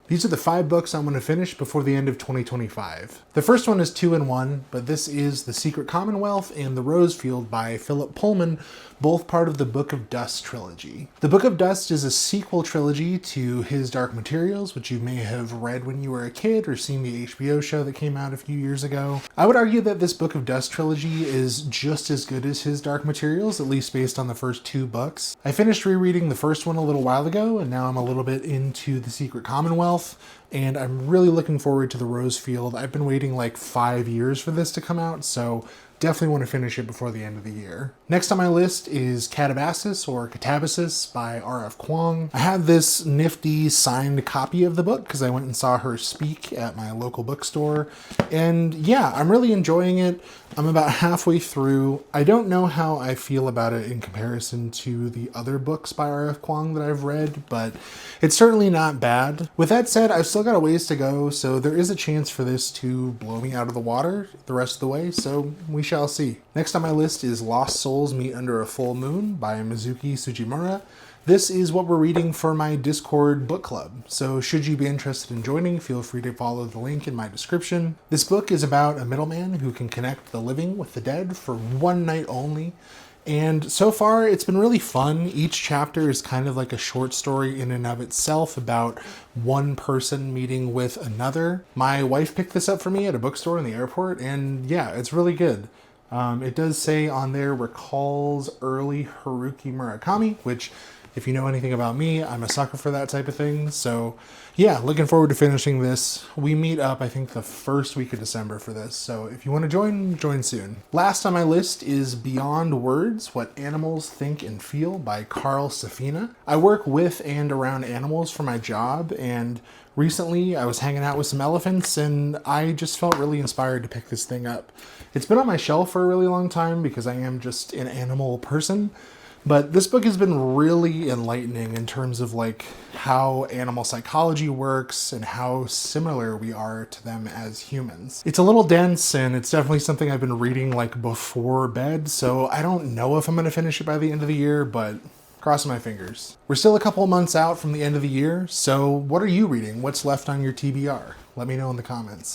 These are the 5 books I'm going to finish before the end of 2025. The first one is 2 in 1, but this is The Secret Commonwealth and The Rosefield by Philip Pullman, both part of the Book of Dust trilogy. The Book of Dust is a sequel trilogy to His Dark Materials, which you may have read when you were a kid or seen the HBO show that came out a few years ago. I would argue that this Book of Dust trilogy is just as good as His Dark Materials, at least based on the first 2 books. I finished rereading the first one a little while ago, and now I'm a little bit into The Secret Commonwealth, and I'm really looking forward to The Rosefield. I've been waiting like 5 years for this to come out, so definitely want to finish it before the end of the year. Next on my list is Catabasis or Catabasis by R.F. Kuang. I have this nifty signed copy of the book because I went and saw her speak at my local bookstore. And yeah, I'm really enjoying it. I'm about halfway through. I don't know how I feel about it in comparison to the other books by R.F. Kuang that I've read, but it's certainly not bad. With that said, I've still got a ways to go, so there is a chance for this to blow me out of the water the rest of the way, so we shall see. Next on my list is Lost Souls Meet Under a Full Moon by Mizuki Sugimura. This is what we're reading for my Discord book club, so should you be interested in joining, feel free to follow the link in my description. This book is about a middleman who can connect the living with the dead for one night only, and so far it's been really fun. Each chapter is kind of like a short story in and of itself about one person meeting with another. My wife picked this up for me at a bookstore in the airport, and yeah, it's really good. It does say on there recalls early Haruki Murakami, which, if you know anything about me, I'm a sucker for that type of thing. So yeah, looking forward to finishing this. We meet up, I think, the first week of December for this. So if you want to join soon. Last on my list is Beyond Words, What Animals Think and Feel by Carl Safina. I work with and around animals for my job, and recently I was hanging out with some elephants and I just felt really inspired to pick this thing up. It's been on my shelf for a really long time because I am just an animal person, but this book has been really enlightening in terms of like how animal psychology works and how similar we are to them as humans. It's a little dense and it's definitely something I've been reading like before bed, so I don't know if I'm going to finish it by the end of the year, but crossing my fingers. We're still a couple of months out from the end of the year, so what are you reading? What's left on your TBR? Let me know in the comments.